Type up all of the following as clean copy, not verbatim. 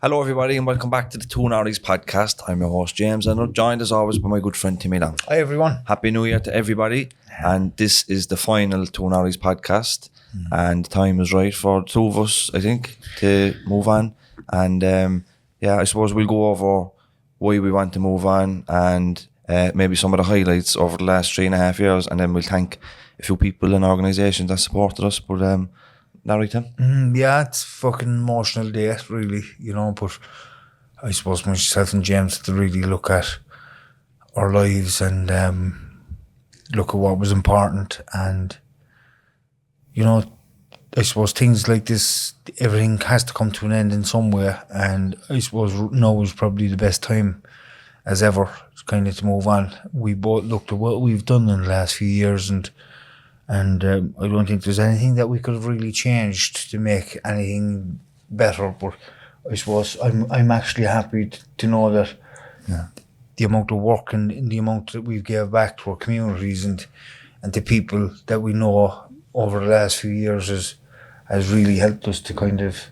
Hello everybody and welcome back to the Two Norries podcast. I'm your host James and I'm joined as always by my good friend Timmy James. Hi everyone. Happy New Year to everybody, and this is the final Two Norries podcast and the time is right for the two of us, I think, to move on. And I suppose we'll go over why we want to move on and maybe some of the highlights over the last 3.5 years, and then we'll thank a few people and organisations that supported us. But not right, Tim? Yeah, it's fucking emotional day, really, but I suppose myself and James had to really look at our lives and look at what was important. And, I suppose things like this, everything has to come to an end in some way. And I suppose now is probably the best time as ever kind of to move on. We both looked at what we've done in the last few years and I don't think there's anything that we could have really changed to make anything better. But I suppose I'm actually happy to know that the amount of work and the amount that we've gave back to our communities and to people that we know over the last few years has really helped us to kind of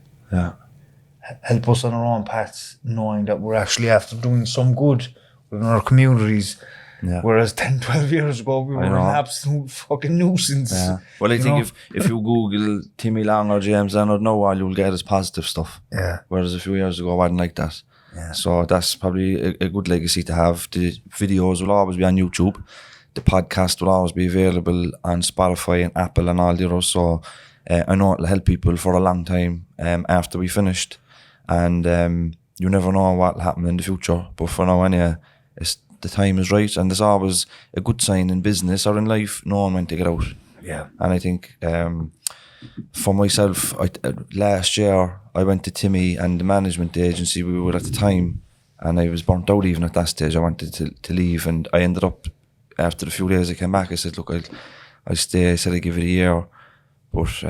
help us on our own paths, knowing that we're actually after doing some good within our communities. Yeah. Whereas 10, 12 years ago, we were an absolute fucking nuisance. Yeah. Well, I think if you Google Timmy Long or James Leonard now, all you'll get is positive stuff. Yeah. Whereas a few years ago, I wasn't like that. Yeah. So that's probably a good legacy to have. The videos will always be on YouTube. The podcast will always be available on Spotify and Apple and all the others. So I know it'll help people for a long time after we finished. And you never know what will happen in the future. But for now, anyway, the time is right, and there's always a good sign in business or in life knowing when to get out. Yeah. And I think for myself, last year I went to Timmy and the management agency we were at the time, and I was burnt out even at that stage. I wanted to leave, and I ended up, after a few days I came back, I said, look, I'll stay. I said I'd give it a year. But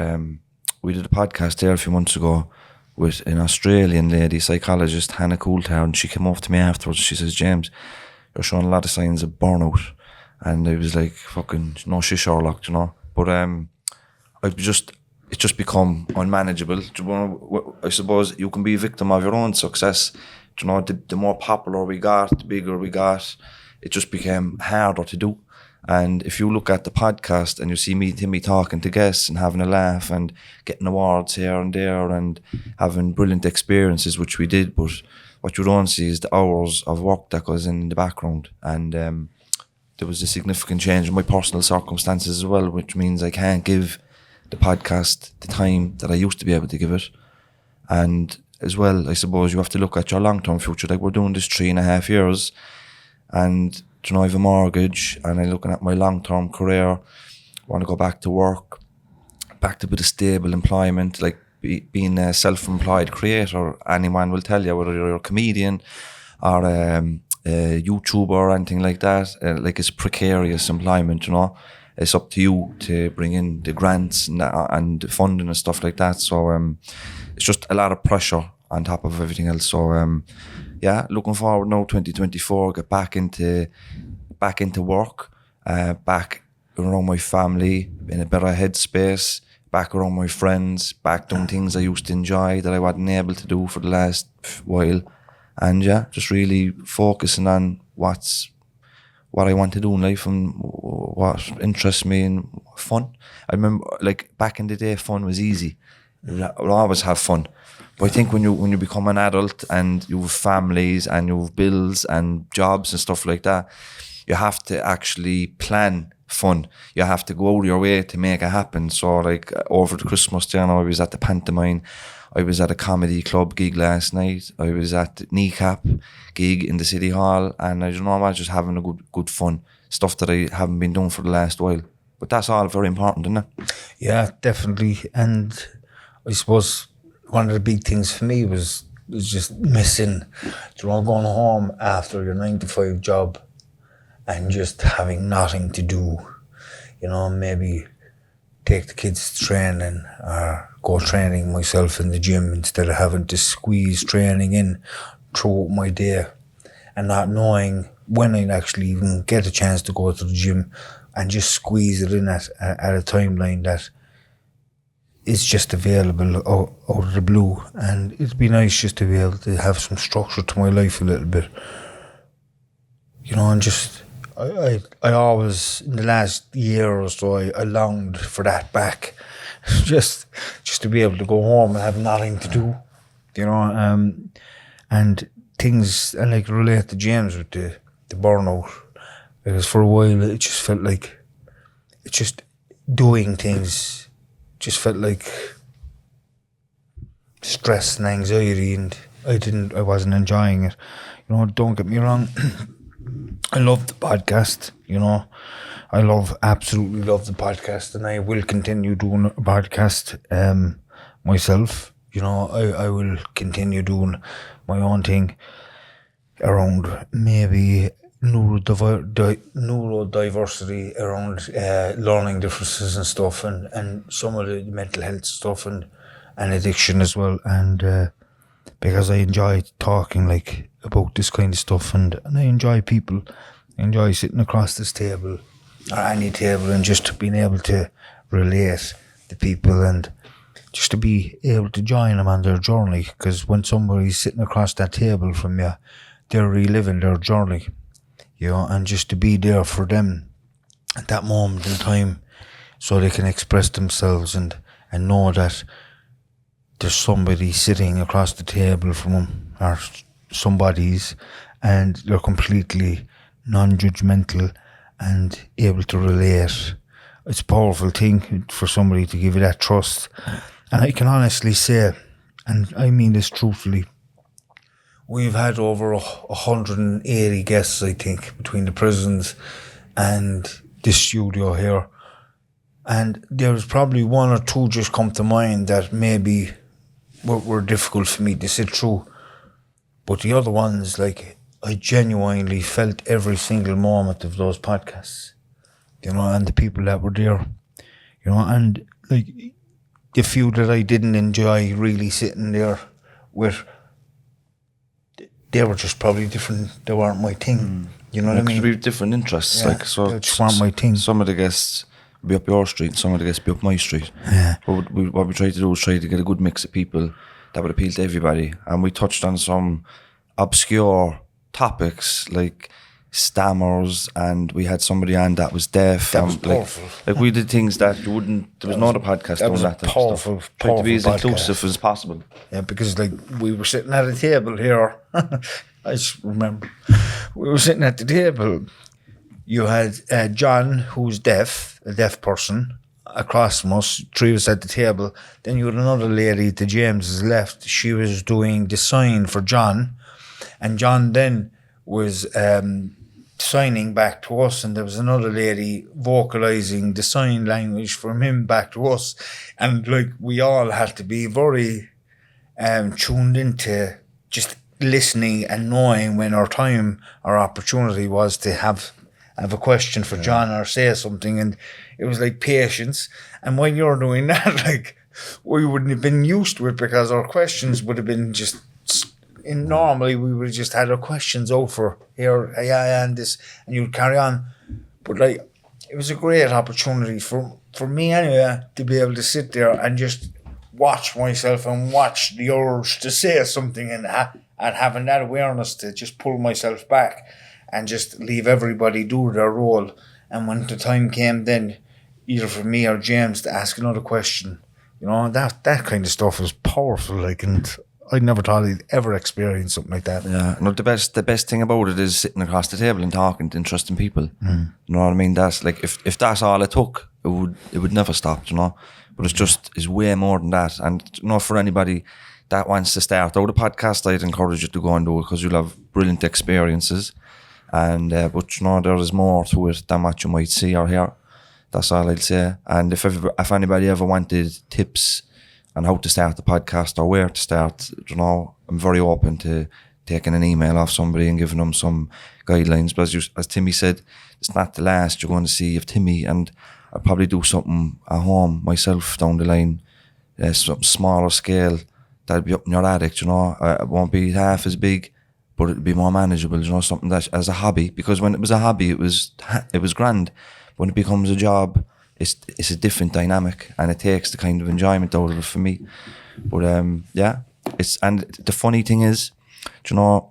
we did a podcast there a few months ago with an Australian lady, psychologist, Hannah Coulthard, and she came up to me afterwards and she says, James, you're showing a lot of signs of burnout. And I was like, fucking, no shit, Sherlock, But it's just become unmanageable. I suppose you can be a victim of your own success. The more popular we got, the bigger we got, it just became harder to do. And if you look at the podcast and you see me, Timmy, talking to guests and having a laugh and getting awards here and there and having brilliant experiences, which we did, but what you don't see is the hours of work that goes in the background. And there was a significant change in my personal circumstances as well, which means I can't give the podcast the time that I used to be able to give it. And as well, I suppose you have to look at your long-term future. Like, we're doing this 3.5 years, and I have a mortgage, and I'm looking at my long-term career. I want to go back to work, back to a bit of stable employment, like being a self-employed creator. Anyone will tell you, whether you're a comedian or a YouTuber or anything like that, like, it's precarious employment, It's up to you to bring in the grants and the funding and stuff like that. So it's just a lot of pressure on top of everything else. So looking forward now, 2024, get back into work, back around my family, in a better headspace, back around my friends, back doing things I used to enjoy that I wasn't able to do for the last while. And just really focusing on what I want to do in life and what interests me and fun. I remember, like, back in the day, fun was easy. We'll always have fun. But I think when you become an adult and you have families and you have bills and jobs and stuff like that, you have to actually plan fun. You have to go out of your way to make it happen. So, like, over the Christmas day, I was at the pantomime. I was at a comedy club gig last night. I was at the Kneecap gig in the City Hall, and I was just having a good fun. Stuff that I haven't been doing for the last while. But that's all very important, isn't it? Yeah, definitely. And I suppose one of the big things for me was just missing, going home after your 9-to-5 job and just having nothing to do. Maybe take the kids to training or go training myself in the gym instead of having to squeeze training in throughout my day and not knowing when I'd actually even get a chance to go to the gym, and just squeeze it in at a timeline that is just available out of the blue, and it'd be nice just to be able to have some structure to my life a little bit, you know. And just I always, in the last year or so, I longed for that back. just to be able to go home and have nothing to do, you know. And things, and like relate to James with the burnout, because for a while it just felt like it's just doing things just felt like stress and anxiety, and I wasn't enjoying it, you know. Don't get me wrong. I love the podcast, you know. I absolutely love the podcast, and I will continue doing a podcast myself, you know. I will continue doing my own thing around maybe neurodiversity, around learning differences and stuff, and some of the mental health stuff, and addiction as well, and because I enjoy talking like about this kind of stuff, and I enjoy people. I enjoy sitting across this table or any table and just being able to relate to people and just to be able to join them on their journey, because when somebody's sitting across that table from you, they're reliving their journey, you know, and just to be there for them at that moment in time so they can express themselves and know that there's somebody sitting across the table from them, or somebody's, and they're completely non-judgmental and able to relate. It's a powerful thing for somebody to give you that trust. And I can honestly say, and I mean this truthfully, we've had over 180 guests, I think, between the prisons and this studio here. And there's probably one or two just come to mind that maybe were difficult for me to sit through. But the other ones, like, I genuinely felt every single moment of those podcasts, you know, and the people that were there, you know. And like the few that I didn't enjoy really sitting there with, they were just probably different. They weren't my thing. You know what I mean? It could be different interests. Yeah, like, so they just weren't my thing. Some of the guests be up your street, some of the guests be up my street. Yeah. But what we try to do is try to get a good mix of people that would appeal to everybody. And we touched on some obscure topics like stammers, and we had somebody on that was deaf. That was powerful. Like we did things that you wouldn't. There was no other podcast doing that. Powerful. Tried to be as podcast. inclusive as possible. Yeah, because like we were sitting at a table here. I just remember we were sitting at the table. You had John, who's deaf, a deaf person, across from us, three of us at the table. Then you had another lady to James's left. She was doing the sign for John, and John then was signing back to us, and there was another lady vocalizing the sign language from him back to us. And like we all had to be very tuned into just listening and knowing when our time, our opportunity was to have a question for John or say something. And it was like patience. And when you're doing that, like, we wouldn't have been used to it, because our questions would have been just, normally we would have just had our questions out for here, and this, and you'd carry on. But like, it was a great opportunity for me anyway, to be able to sit there and just watch myself and watch the urge to say something, and having that awareness to just pull myself back and just leave everybody do their role. And when the time came then, either for me or James, to ask another question, you know, that kind of stuff is powerful. Like, and I never thought I'd ever experience something like that. Yeah, no, the best thing about it is sitting across the table and talking to interesting people. You know what I mean? That's like, if that's all it took, it would never stop, you know. But it's way more than that. And you know, for anybody that wants to start out a podcast, I'd encourage you to go and do it, because you'll have brilliant experiences. And but you know, there is more to it than what you might see or hear. That's all I'd say. And if anybody ever wanted tips on how to start the podcast or where to start, you know, I'm very open to taking an email off somebody and giving them some guidelines. But as Timmy said, it's not the last you're going to see of Timmy, and I'll probably do something at home myself down the line, something smaller scale that'll be up in your attic, you know. It won't be half as big, but it'll be more manageable, you know, something that as a hobby. Because when it was a hobby, it was grand. When it becomes a job, it's a different dynamic, and it takes the kind of enjoyment out of it for me. But and the funny thing is, do you know,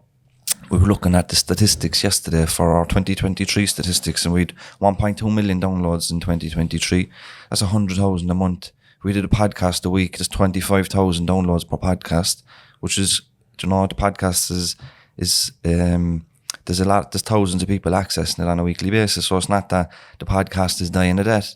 we were looking at the statistics yesterday for our 2023 statistics, and we had 1.2 million downloads in 2023. That's 100,000 a month. We did a podcast a week. There's 25,000 downloads per podcast, which is, do you know, the podcast is there's thousands of people accessing it on a weekly basis. So it's not that the podcast is dying a death.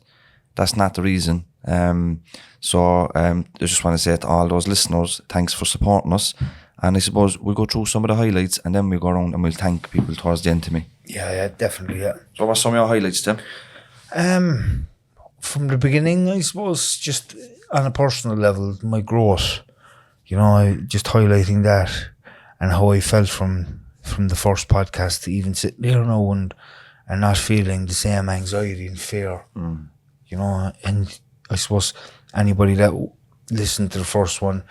That's not the reason. I just want to say to all those listeners, thanks for supporting us. And I suppose we'll go through some of the highlights, and then we'll go around and we'll thank people towards the end, to me. Yeah, definitely, yeah. So what's some of your highlights, Tim? From the beginning, I suppose, just on a personal level, my growth, you know, just highlighting that and how I felt from the first podcast to even sitting there now and not feeling the same anxiety and fear, you know. And I suppose anybody that listened to the first one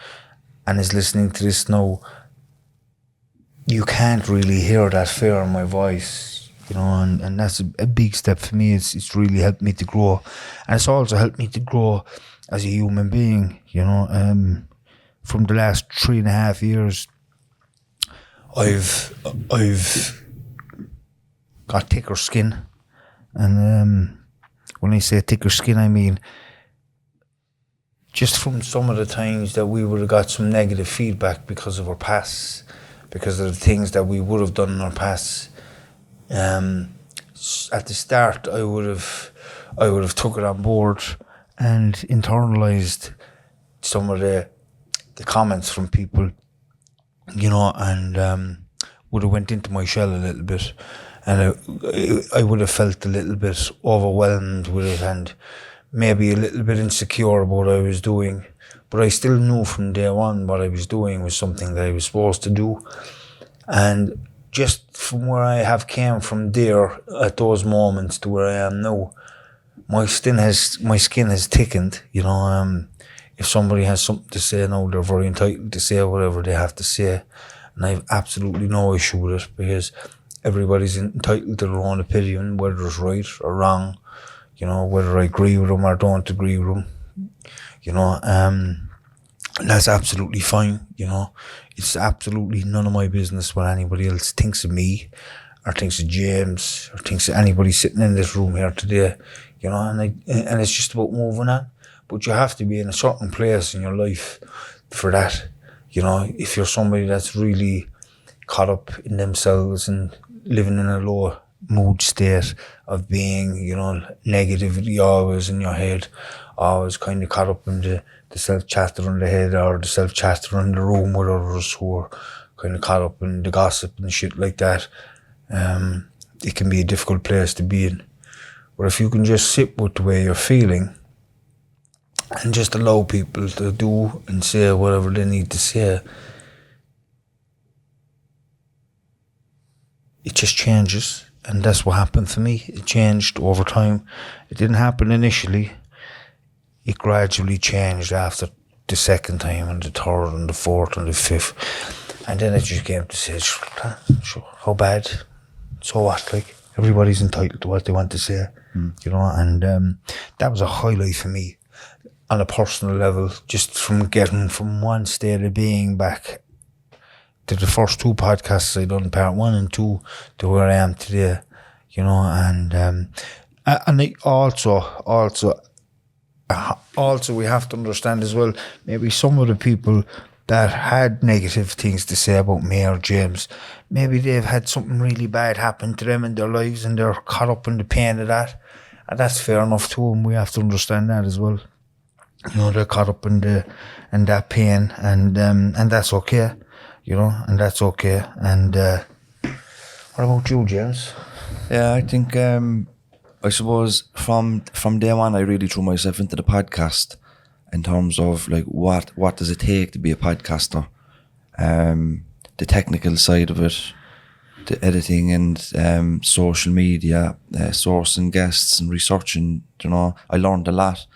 and is listening to this now, you can't really hear that fear in my voice, you know, and that's a big step for me. It's really helped me to grow, and it's also helped me to grow as a human being, you know. From the last 3.5 years, I've got thicker skin, and when I say thicker skin, I mean just from some of the times that we would have got some negative feedback because of our past, because of the things that we would have done in our past. At the start, I would have took it on board and internalized some of the comments from people, you know, and would have went into my shell a little bit, and I would have felt a little bit overwhelmed with it, and maybe a little bit insecure about what I was doing. But I still knew from day one what I was doing was something that I was supposed to do. And just from where I have came from there at those moments to where I am now, my skin has thickened, you know. If somebody has something to say now, they're very entitled to say whatever they have to say, and I have absolutely no issue with it, because everybody's entitled to their own opinion, whether it's right or wrong, you know, whether I agree with them or don't agree with them, you know. That's absolutely fine, you know. It's absolutely none of my business what anybody else thinks of me, or thinks of James, or thinks of anybody sitting in this room here today, you know. And it's just about moving on. But you have to be in a certain place in your life for that, you know. If you're somebody that's really caught up in themselves and living in a low mood state of being, you know, negativity always in your head, always kind of caught up in the self-chatter in the head, or the self-chatter in the room with others who are kind of caught up in the gossip and shit like that, it can be a difficult place to be in. But if you can just sit with the way you're feeling and just allow people to do and say whatever they need to say, it just changes. And that's what happened for me. It changed over time. It didn't happen initially. It gradually changed after the second time, and the third, and the fourth, and the fifth. And then it just came to say, how bad? So what? Like, everybody's entitled to what they want to say, you know. And that was a highlight for me on a personal level, just from getting from one state of being back to the first 2 podcasts I done, part 1 and 2, to where I am today, you know. And I also we have to understand as well, maybe some of the people that had negative things to say about me or James, maybe they've had something really bad happen to them in their lives, and they're caught up in the pain of that, and that's fair enough too, and we have to understand that as well. You know, they're caught up in that pain, and that's okay, you know, and that's okay. And what about you, James? Yeah, I think I suppose from day one I really threw myself into the podcast in terms of like what does it take to be a podcaster, the technical side of it, the editing and social media, sourcing guests and researching. You know, I learned a lot.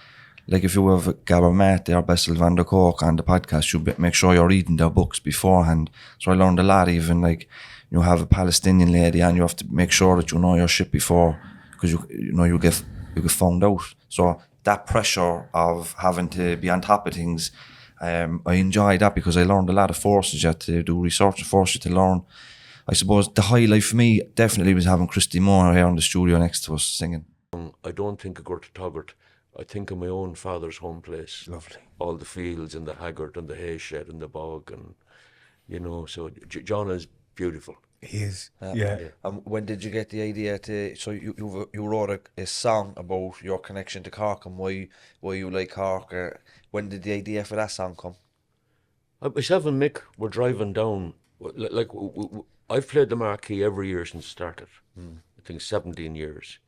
Like if you have Gabor Mate or Bessel van der Kolk on the podcast, you make sure you're reading their books beforehand. So I learned a lot. Even like you have a Palestinian lady and you have to make sure that you know your shit before, because you know you get you get found out. So that pressure of having to be on top of things, I enjoy that because I learned a lot. Of forces you to do research and force you to learn. I suppose the highlight for me definitely was having Christy Moore here in the studio next to us singing. I don't think of go to Tuggart. I think of my own father's home place. Lovely. All the fields and the haggard and the hay shed and the bog, and so John is beautiful. He is. When did you get the idea to? So you wrote a song about your connection to Cork and why you like Cork. When did the idea for that song come? Myself and Mick were driving down. I've played the Marquee every year since it started. I think 17 years.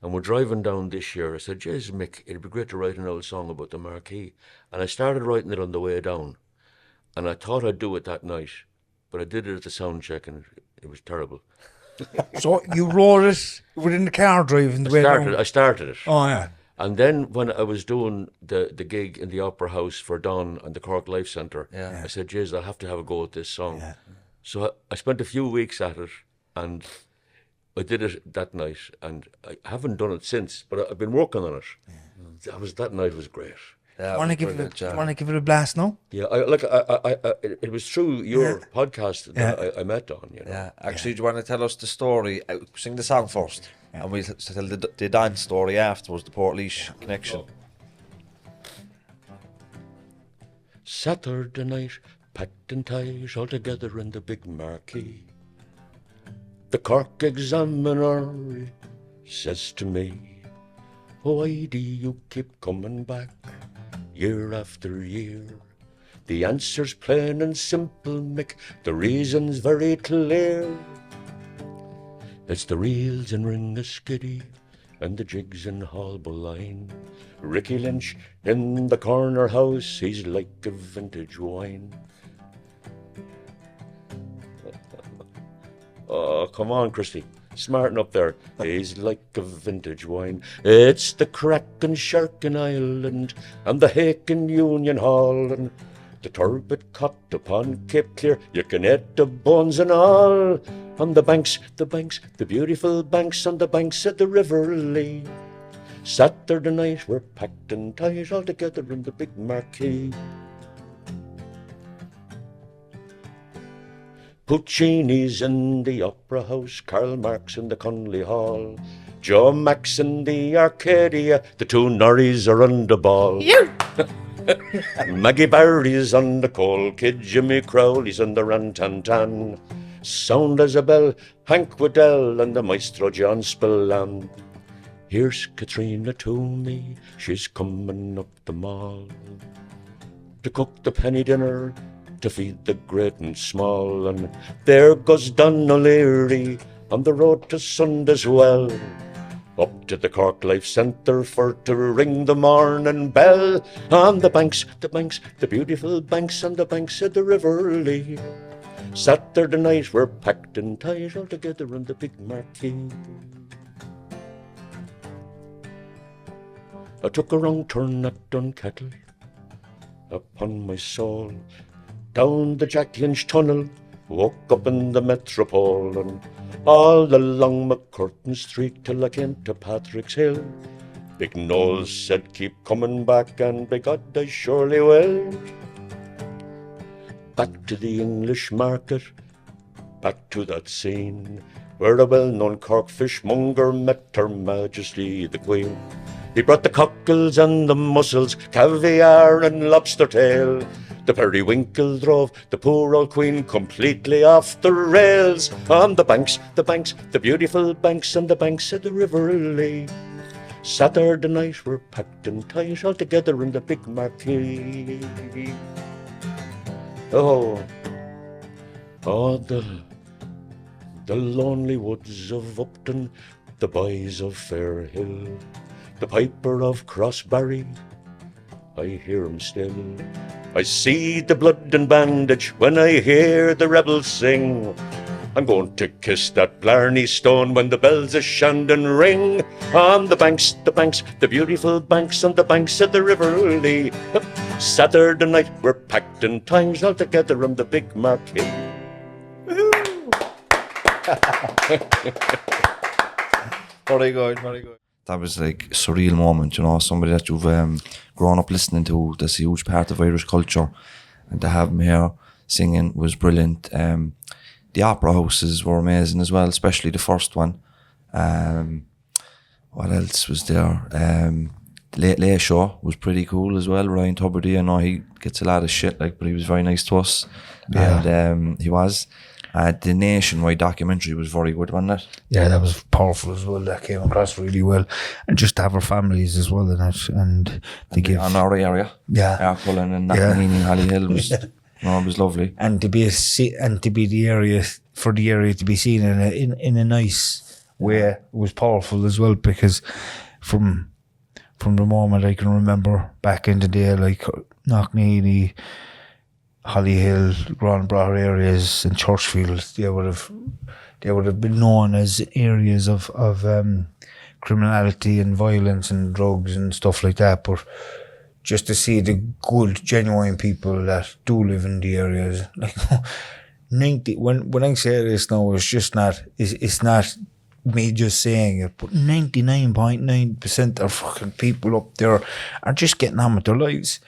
And we're driving down this year. I said, "Jeez, Mick, it'd be great to write an old song about the Marquee." And I started writing it on the way down. And I thought I'd do it that night. But I did it at the sound check and it was terrible. So you wrote it within the car driving the way down? I started it. Oh, yeah. And then when I was doing the gig in the Opera House for Don and the Cork Life Centre, I said, "Jeez, I'll have to have a go at this song." Yeah. So I spent a few weeks at it, and I did it that night, and I haven't done it since, but I've been working on it. Yeah. That night was great. Yeah, want to give it a blast now? Yeah, it was through your podcast that I met Don. Yeah, actually, do you want to tell us the story? Sing the song first, and we'll tell the dance story afterwards, the Portlaoise connection. Saturday night, packed in ties all together in the big Marquee. The Cork Examiner says to me, "Why do you keep coming back year after year?" The answer's plain and simple, Mick, the reason's very clear. It's the reels in Ringaskiddy and the jigs in Halboline. Ricky Lynch in the corner house, he's like a vintage wine. Oh, come on, Christy. Smarten up there. He's like a vintage wine. It's the crackin' shark in Ireland and the hake in Union Hall and the turbot cot upon Cape Clear. You can eat the bones and all. On the banks, the beautiful banks on the banks of the River Lee. Saturday night we're packed in ties all together in the big Marquee. Puccini's in the Opera House, Karl Marx in the Conley Hall, Joe Max in the Arcadia, the two Norries are on the ball. Maggie Barry's on the Coal Kid, Jimmy Crowley's on the Rantantan, sound as a bell, Hank Waddell and the Maestro John Spillane. Here's Katrina Toomey, she's coming up the mall to cook the penny dinner, to feed the great and small, and there goes Don O'Leary on the road to Sunday's Well, up to the Cork Life Centre for to ring the morning bell. On the banks, the beautiful banks on the banks of the River Lee. Saturday night we're packed in ties all together in the big Marquee. I took a wrong turn at Dunkettle, upon my soul, down the Jack Lynch tunnel, woke up in the Metropole, and all along McCurtain Street till I came to Patrick's Hill. Big Knowles said, "Keep coming back," and by God I surely will. Back to the English market, back to that scene where a well-known Cork fishmonger met Her Majesty the Queen. He brought the cockles and the mussels, caviar and lobster tail. The periwinkle drove the poor old Queen completely off the rails. On the banks, the beautiful banks on the banks of the River Lee. Saturday night we're packed in ties all together in the big Marquee. Oh, the lonely woods of Upton, the boys of Fairhill, the piper of Crossbarry, I hear him still. I see the blood and bandage when I hear the rebels sing. I'm going to kiss that Blarney Stone when the bells of Shandon ring. On the banks, the beautiful banks on the banks of the River Lee. Saturday night we're packed in ties all together on the big Marquee. Very good, very good. that was like a surreal moment, you know, somebody that you've grown up listening to, that's a huge part of Irish culture, and to have him here singing was brilliant. The opera houses were amazing as well, especially the first one. What else was there? The Late Late Show was pretty cool as well. Ryan Tubridy, I know he gets a lot of shit, like, but he was very nice to us. Yeah. And he was. The Nationwide documentary was very good, wasn't it? Yeah, that was powerful as well. That came across really well, and just to have our families as well in it, and to give On our area. Yeah. Arkullen and Knocknaheeny and Hollyhill was, no, it was lovely. and to be the area for the area to be seen in a nice way was powerful as well, because from the moment I can remember back in the day, like Knocknaheeny, Hollyhill, Grand Brough areas and Churchfield, they would have been known as areas of criminality and violence and drugs and stuff like that. But just to see the good, genuine people that do live in the areas, like 90. When I say this now, it's not me just saying it, but 99.9% of fucking people up there are just getting on with their lives.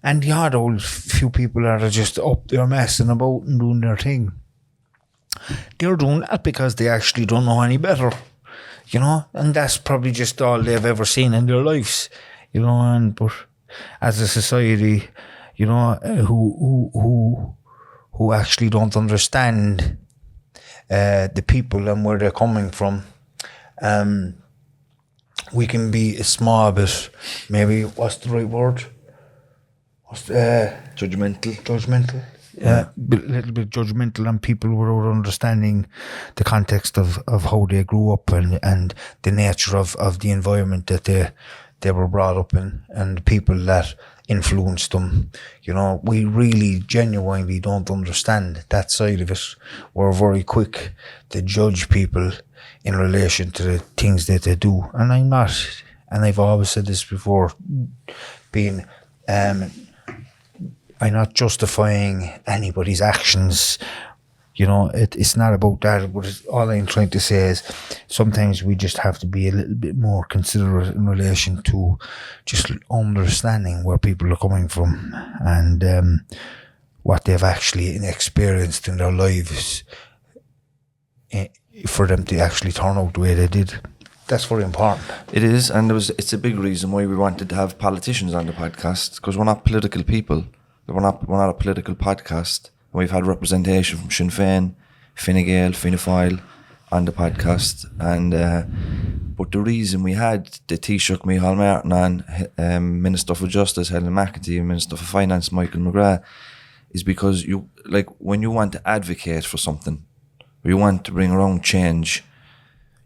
And the odd old few people that are just up there messing about and doing their thing, they're doing that because they actually don't know any better, you know, and that's probably just all they've ever seen in their lives, you know. And but as a society, you know, who actually don't understand the people and where they're coming from, we can be a small bit, maybe, what's the right word? Judgmental. Yeah, a little bit judgmental on people without understanding the context of how they grew up and the nature of the environment that they were brought up in, and the people that influenced them. You know, we really genuinely don't understand that side of it. We're very quick to judge people in relation to the things that they do. And I'm not, and I've always said this before, I'm not justifying anybody's actions. You know, it's not about that. But all I'm trying to say is sometimes we just have to be a little bit more considerate in relation to just understanding where people are coming from and what they've actually experienced in their lives for them to actually turn out the way they did. That's very important. It is, and it's a big reason why we wanted to have politicians on the podcast, because we're not political people. We're not a political podcast. We've had representation from Sinn Féin, Fine Gael, Fianna Fáil on the podcast, and but the reason we had the Taoiseach Micheál Martin on, Minister for Justice Helen McEntee, and Minister for Finance Michael McGrath, is because you, like, when you want to advocate for something, or you want to bring around change,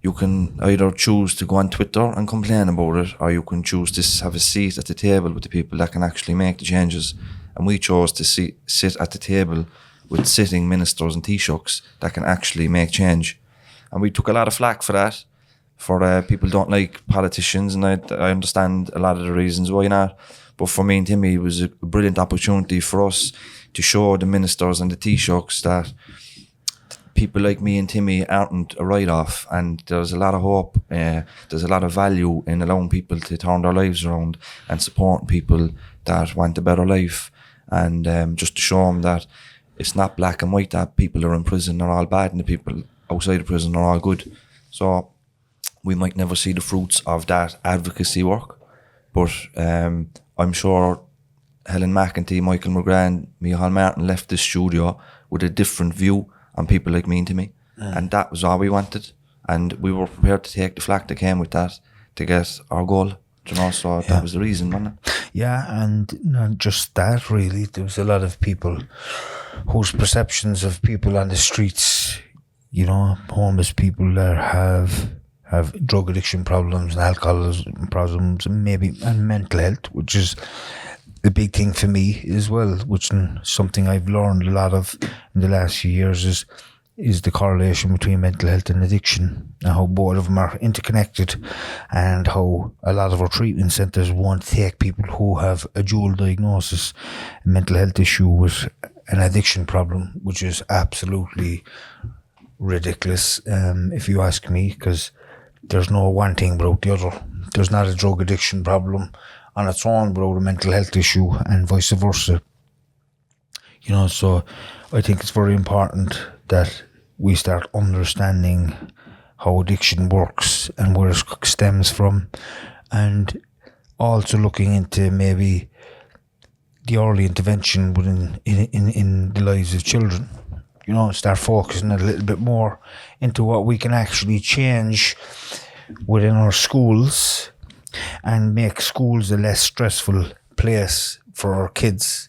you can either choose to go on Twitter and complain about it, or you can choose to have a seat at the table with the people that can actually make the changes. And we chose to sit at the table with sitting ministers and Taoiseachs that can actually make change. And we took a lot of flack for that. For people don't like politicians, and I understand a lot of the reasons why not. But for me and Timmy, it was a brilliant opportunity for us to show the ministers and the Taoiseachs that people like me and Timmy aren't a write-off, and there's a lot of hope, there's a lot of value in allowing people to turn their lives around and supporting people that want a better life, and just to show them that it's not black and white, that people are in prison are all bad and the people outside of prison are all good. So we might never see the fruits of that advocacy work, but I'm sure Helen McEntee, Michael McGrath and Micheál Martin left this studio with a different view on people like me and Timmy, and that was all we wanted, and we were prepared to take the flack that came with that to get our goal, you know. So that was the reason, wasn't it? Yeah, and not just that, really. There was a lot of people whose perceptions of people on the streets, you know, homeless people that have drug addiction problems and alcoholism problems, and mental health, which is the big thing for me as well, which is something I've learned a lot of in the last few years, is the correlation between mental health and addiction, and how both of them are interconnected, and how a lot of our treatment centres won't take people who have a dual diagnosis, a mental health issue with an addiction problem, which is absolutely ridiculous, if you ask me, because there's no one thing without the other. there's not a drug addiction problem on its own without a mental health issue, and vice versa. You know, so I think it's very important that we start understanding how addiction works and where it stems from, and also looking into maybe the early intervention within in the lives of children. You know, start focusing a little bit more into what we can actually change within our schools and make schools a less stressful place for our kids,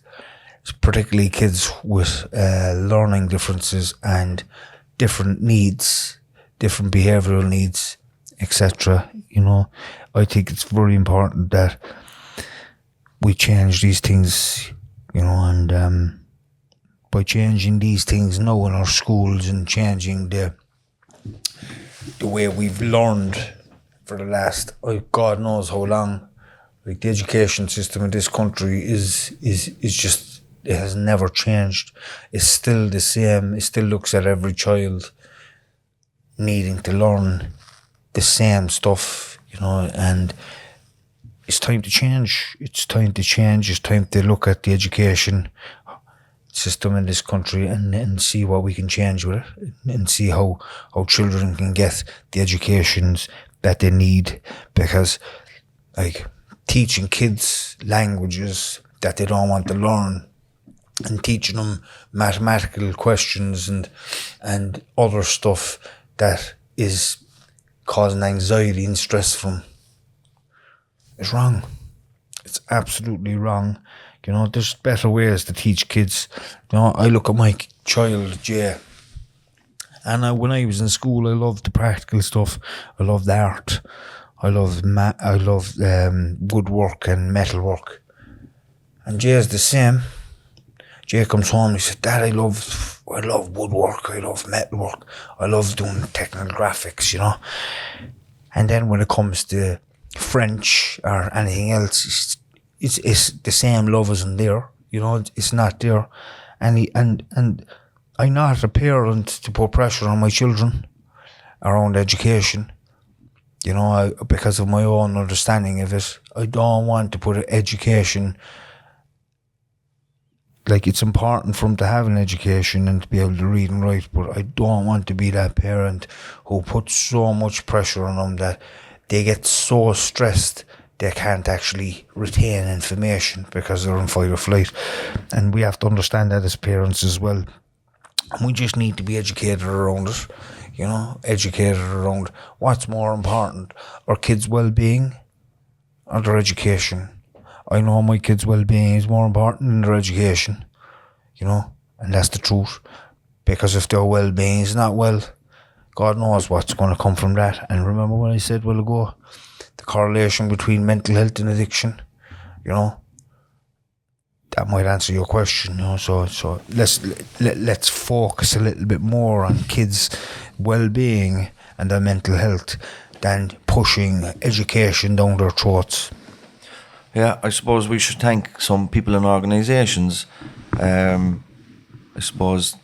particularly kids with learning differences and different needs, different behavioural needs, etc. You know, I think it's very important that we change these things, you know, and by changing these things now in our schools and changing the way we've learned for the last, God knows how long, like the education system in this country is just, it has never changed. It's still the same. It still looks at every child needing to learn the same stuff, you know, and it's time to change. It's time to change. It's time to look at the education system in this country and see what we can change with it, and see how children can get the educations that they need, because like teaching kids languages that they don't want to learn and teaching them mathematical questions and other stuff that is causing anxiety and stress for them is wrong. It's absolutely wrong. You know, there's better ways to teach kids. You know, I look at my child, Jay, and when I was in school, I loved the practical stuff. I loved art. I loved woodwork and metalwork. And Jay's the same. Jay comes home and he said, Dad, I love woodwork, I love metalwork, I love doing technical graphics, you know. And then when it comes to French or anything else, it's the same love isn't there, you know. It's not there, and I'm not a parent to put pressure on my children around education, you know, because of my own understanding of it. I don't want to put education, like, it's important for them to have an education and to be able to read and write, but I don't want to be that parent who puts so much pressure on them that they get so stressed they can't actually retain information because they're in fight or flight. And we have to understand that as parents as well. And we just need to be educated around it, you know, educated around what's more important, our kids' well-being or their education. I know my kids' well-being is more important than their education, you know, and that's the truth. Because if their well-being is not well, God knows what's going to come from that. And remember what I said a while ago, the correlation between mental health and addiction, you know, that might answer your question, you know. So let's focus a little bit more on kids' well-being and their mental health than pushing education down their throats. Yeah, I suppose we should thank some people and organisations. I suppose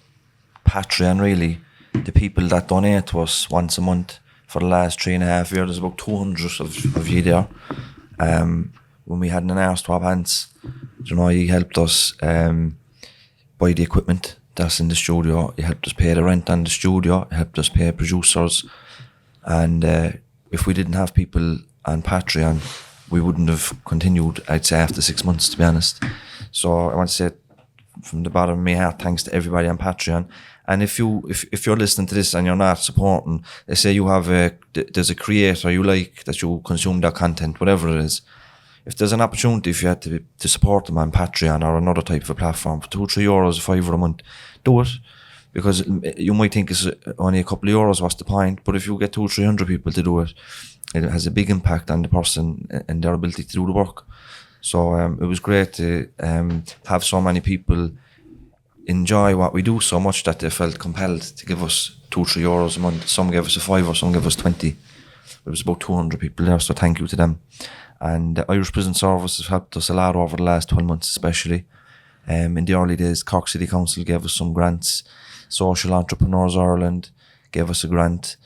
Patreon, really, the people that donate to us once a month for the last 3.5 years. There's about 200 of you there. When we had an arse swap hands, you know, he helped us buy the equipment that's in the studio. He helped us pay the rent on the studio. He helped us pay producers. And if we didn't have people on Patreon, we wouldn't have continued, I'd say, after 6 months, to be honest. So I want to say from the bottom of my heart, thanks to everybody on Patreon. And if you're listening to this and you're not supporting, let's say you have there's a creator you like, that you consume their content, whatever it is. If there's an opportunity for you to support them on Patreon or another type of a platform for €2-3, €5 a month, do it. Because you might think it's only a couple of euros, what's the point? But if you get 200-300 people to do it, it has a big impact on the person and their ability to do the work. So it was great to have so many people enjoy what we do so much that they felt compelled to give us €2-3 a month. Some gave us a €5, some gave us 20. There was about 200 people there, so thank you to them. And the Irish Prison Service has helped us a lot over the last 12 months especially. In the early days, Cork City Council gave us some grants. Social Entrepreneurs Ireland gave us a grant.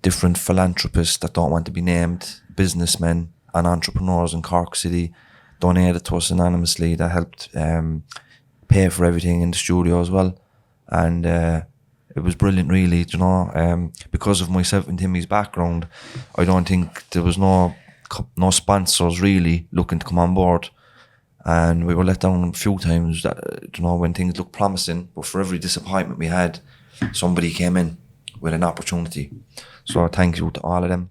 Different philanthropists that don't want to be named businessmen and entrepreneurs in Cork City donated to us anonymously. That helped pay for everything in the studio as well. And it was brilliant, really, you know. Because of myself and Timmy's background, I don't think there was no sponsors really looking to come on board. And we were let down a few times, that, you know, when things looked promising. But for every disappointment we had, somebody came in with an opportunity. So thank you to all of them.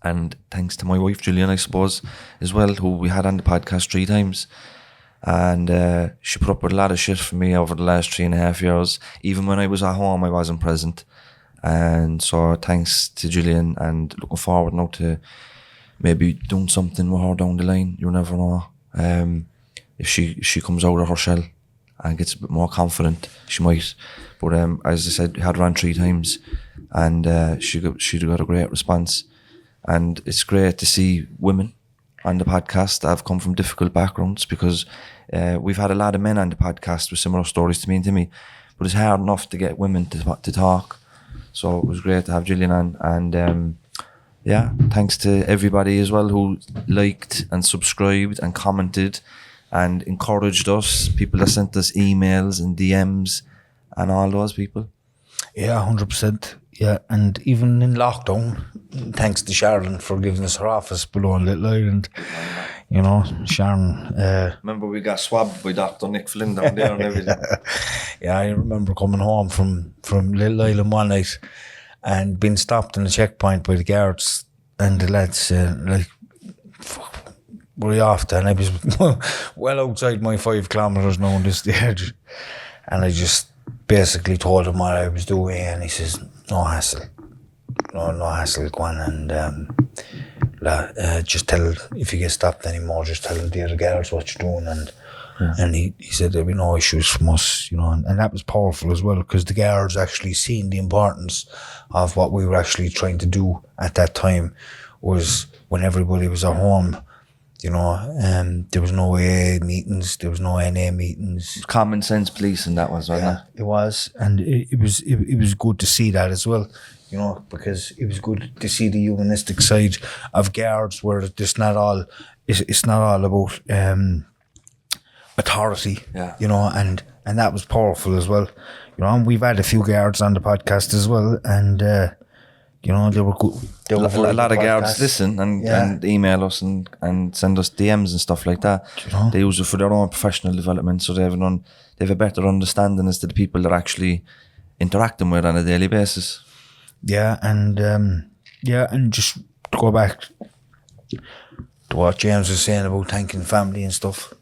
And thanks to my wife, Gillian, I suppose, as well, who we had on the podcast 3 times. And she put up with a lot of shit for me over the last 3.5 years. Even when I was at home, I wasn't present. And so thanks to Gillian, and looking forward now to maybe doing something with her down the line. You never know. If she comes out of her shell and gets a bit more confident, she might. But as I said, we had her on 3 times, and she got a great response. And it's great to see women on the podcast that have come from difficult backgrounds, because we've had a lot of men on the podcast with similar stories to me and Timmy, but it's hard enough to get women to talk. So it was great to have Gillian on, and yeah, thanks to everybody as well who liked and subscribed and commented and encouraged us, people that sent us emails and DMs and all those people. Yeah, 100%. Yeah, and even in lockdown, thanks to Sharon for giving us her office below in Little Island. You know, Sharon... remember we got swabbed by Dr. Nick Flynn down there and everything. Yeah, I remember coming home from Little Island one night and being stopped in the checkpoint by the guards, and the lads like, fuck, were you off to? And I was well outside my 5 kilometres now on this stage, and I just basically told him what I was doing, and he says, no hassle, go on, and just tell, if you get stopped anymore, just tell the other guards what you're doing. And he said there'd be no issues from us, you know, and that was powerful as well, because the guards actually seen the importance of what we were actually trying to do at that time. Was when everybody was at home, you know, there was no AA meetings, there was no NA meetings. Common sense policing, that was, wasn't it? It was, and it was good to see that as well, you know, because it was good to see the humanistic side of guards, where it's not all about authority, you know, and that was powerful as well, you know. And we've had a few guards on the podcast as well, and you know, they were good. A lot of guards listen and email us and send us DMs and stuff like that. You know? They use it for their own professional development, so they have a better understanding as to the people they're actually interacting with on a daily basis. Yeah, and just to go back to what James was saying about thanking family and stuff,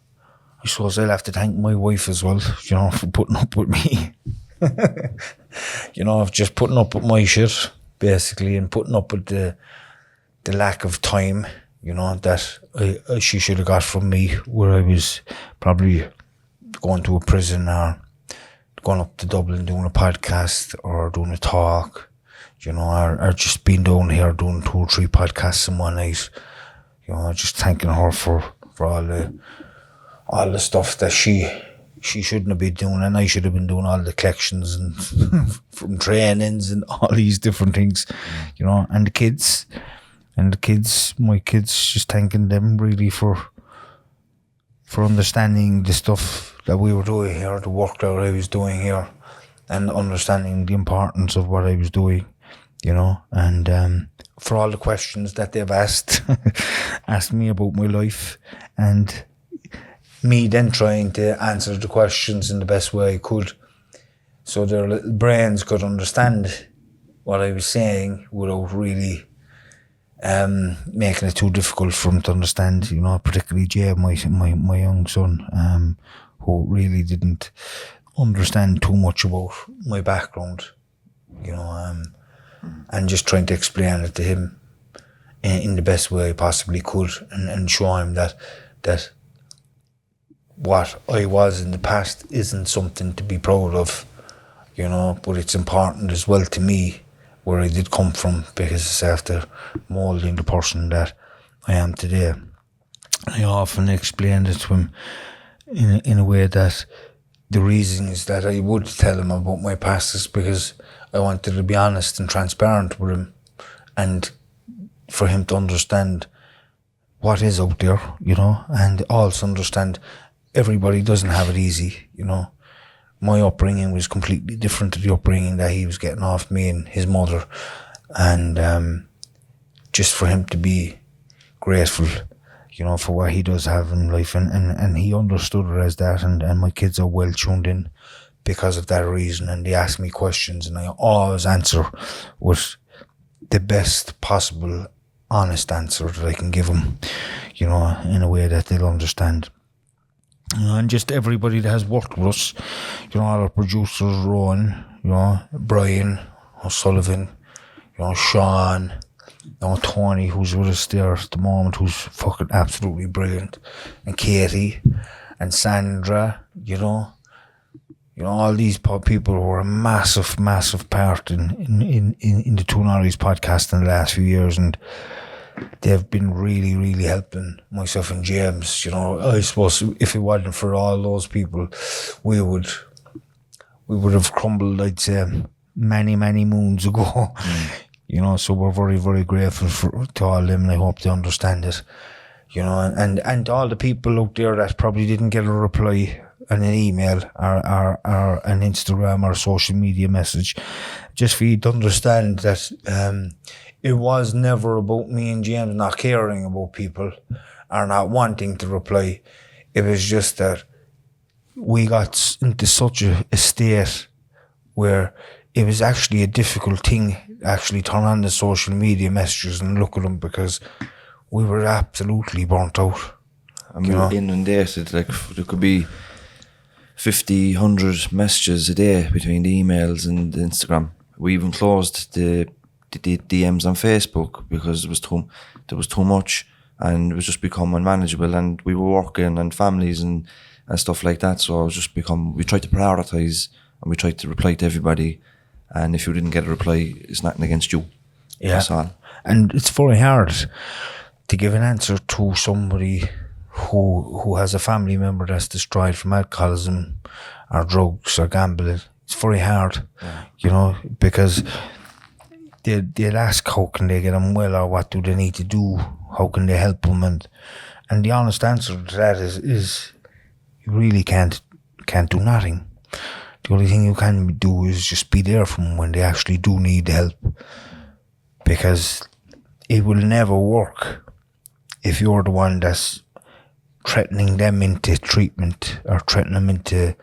I suppose I'll have to thank my wife as well, you know, for putting up with me. You know, just putting up with my shit, basically, and putting up with the lack of time, you know, that she should have got from me, where I was probably going to a prison or going up to Dublin doing a podcast or doing a talk, you know, or just being down here doing 2 or 3 podcasts in one night. You know, just thanking her for all the stuff that she shouldn't have been doing, and I should have been doing all the collections and from trainings and all these different things, you know. And the kids, my kids, just thanking them really for understanding the stuff that we were doing here, the work that I was doing here, and understanding the importance of what I was doing, you know. And for all the questions that they've asked me about my life, and me then trying to answer the questions in the best way I could, so their little brains could understand what I was saying without really making it too difficult for them to understand, you know, particularly Jay, my young son, who really didn't understand too much about my background, you know, and just trying to explain it to him in the best way I possibly could, and show him that what I was in the past isn't something to be proud of, you know, but it's important as well to me where I did come from, because it's after moulding the person that I am today. I often explained it to him in a way that the reasons that I would tell him about my past is because I wanted to be honest and transparent with him, and for him to understand what is out there, you know, and also understand everybody doesn't have it easy, you know. My upbringing was completely different to the upbringing that he was getting off me and his mother, and just for him to be grateful, you know, for what he does have in life, and he understood it as that, and my kids are well tuned in because of that reason, and they ask me questions and I always answer with the best possible honest answer that I can give them, you know, in a way that they'll understand. And just everybody that has worked with us, you know, all our producers, Rowan, you know, Brian O'Sullivan, you know, Sean, you know, Tony, who's with us there at the moment, who's fucking absolutely brilliant, and Katie, and Sandra, you know, all these people were a massive part in the Two Norries podcast in the last few years, and they've been really helping myself and James. You know, I suppose if it wasn't for all those people, we would have crumbled, I'd say, many moons ago. You know, so we're very grateful to all of them, and I hope they understand it. You know, and all the people out there that probably didn't get a reply on an email or an Instagram or social media message, just for you to understand that it was never about me and James not caring about people or not wanting to reply. It was just that we got into such a state where it was actually a difficult thing to actually turn on the social media messages and look at them, because we were absolutely burnt out. And we were inundated. Like, there could be 50, 100 messages a day between the emails and the Instagram. We even closed the DMs on Facebook because there was too much, and it was just become unmanageable, and we were working and families and stuff like that. So it was just we tried to prioritise, and we tried to reply to everybody, and if you didn't get a reply, it's nothing against you. Yeah. That's all. And it's very hard to give an answer to somebody who has a family member that's destroyed from alcoholism or drugs or gambling. It's very hard, you know, because they'll ask how can they get them well, or what do they need to do, how can they help them, and the honest answer to that is you really can't do nothing. The only thing you can do is just be there for them when they actually do need help, because it will never work if you're the one that's threatening them into treatment or threatening them into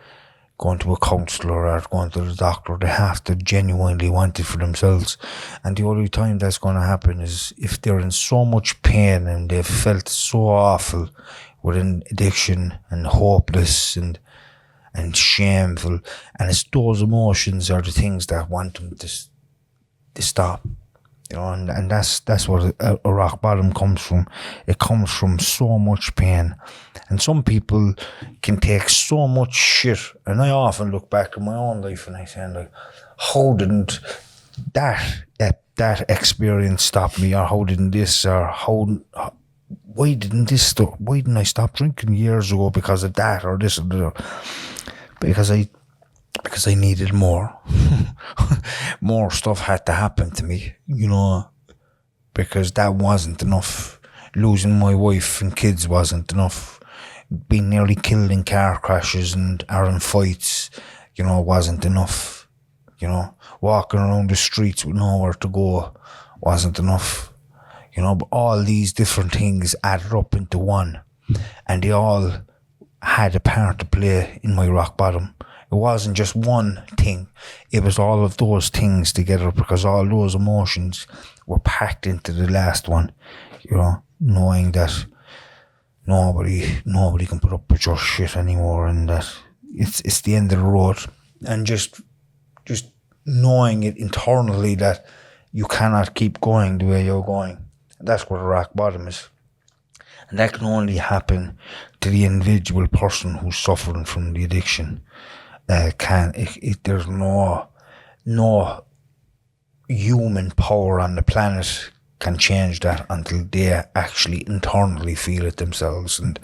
going to a counsellor or going to the doctor. They have to genuinely want it for themselves. And the only time that's going to happen is if they're in so much pain and they've felt so awful with an addiction and hopeless and shameful. And it's those emotions are the things that want them to stop. You know, and that's what a rock bottom comes from. It comes from so much pain. And some people can take so much shit. And I often look back at my own life and I say, like, how didn't that experience stop me? Or how didn't this? Or why didn't I stop drinking years ago because of that or this or that? Because I needed more. More stuff had to happen to me, you know, because that wasn't enough. Losing my wife and kids wasn't enough. Being nearly killed in car crashes or in fights, you know, wasn't enough. You know, walking around the streets with nowhere to go wasn't enough. You know, but all these different things added up into one, and they all had a part to play in my rock bottom. It wasn't just one thing. It was all of those things together, because all those emotions were packed into the last one. You know, knowing that nobody can put up with your shit anymore, and that it's the end of the road, and just knowing it internally that you cannot keep going the way you're going. And that's what a rock bottom is. And that can only happen to the individual person who's suffering from the addiction. There's no human power on the planet can change that until they actually internally feel it themselves and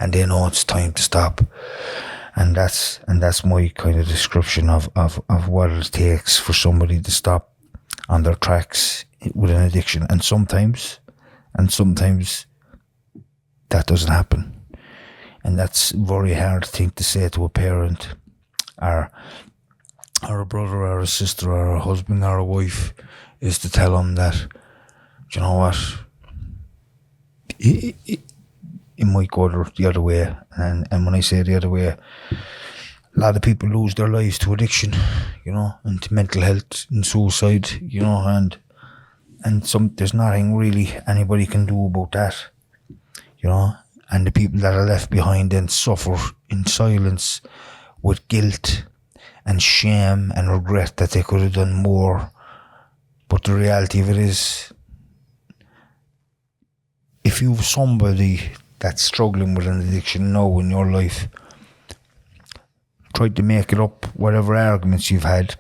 they know it's time to stop. And that's my kind of description of what it takes for somebody to stop on their tracks with an addiction. And sometimes And sometimes that doesn't happen. And that's a very hard thing to say to a parent or a brother or a sister or a husband or a wife, is to tell them that, you know what, it might go the other way. And when I say the other way, a lot of people lose their lives to addiction, you know, and to mental health and suicide, you know, and there's nothing really anybody can do about that, you know. And the people that are left behind then suffer in silence with guilt and shame and regret that they could have done more. But the reality of it is, if you've somebody that's struggling with an addiction now in your life, try to make it up, whatever arguments you've had,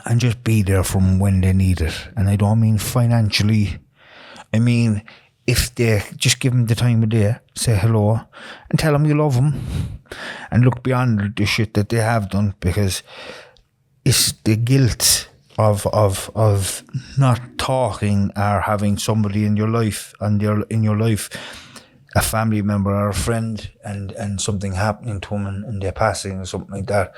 and just be there for them when they need it. And I don't mean financially. I mean, if they just give them the time of day, say hello, and tell them you love them, and look beyond the shit that they have done, because it's the guilt of not talking or having somebody in your life, in your life, a family member or a friend, and something happening to them and they're passing or something like that.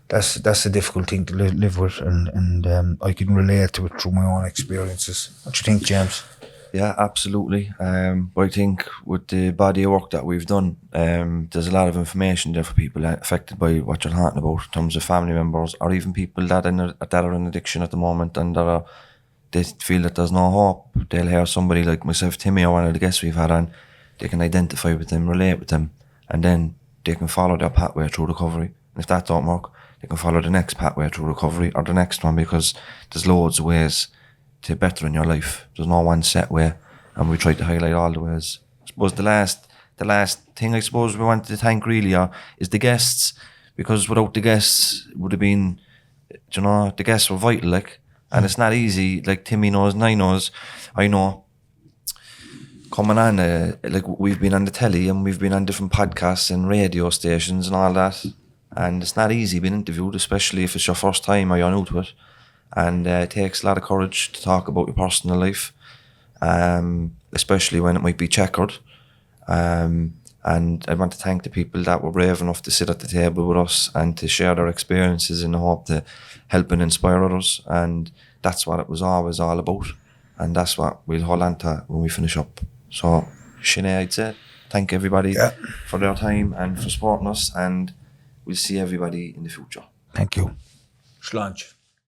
That's a difficult thing to live with, and I can relate to it through my own experiences. What do you think, James? Yeah, absolutely. But I think with the body of work that we've done, there's a lot of information there for people affected by what you're talking about, in terms of family members or even people that are in addiction at the moment, and they feel that there's no hope. They'll hear somebody like myself, Timmy, or one of the guests we've had on. They can identify with them, relate with them, and then they can follow their pathway through recovery. And if that don't work, they can follow the next pathway through recovery or the next one, because there's loads of ways to better in your life. There's no one set way, and we try to highlight all the ways. I suppose the last thing I suppose we wanted to thank really is the guests, because without the guests it would have been, you know, the guests were vital, like, and it's not easy, like Timmy knows and I know coming on, like we've been on the telly and we've been on different podcasts and radio stations and all that, and it's not easy being interviewed, especially if it's your first time or you're new to it. And it takes a lot of courage to talk about your personal life, especially when it might be checkered. And I want to thank the people that were brave enough to sit at the table with us and to share their experiences in the hope to help and inspire others. And that's what it was always all about. And that's what we'll hold on to when we finish up. So, Sinead, I'd say thank everybody for their time and for supporting us. And we'll see everybody in the future. Thank you. Slàinte.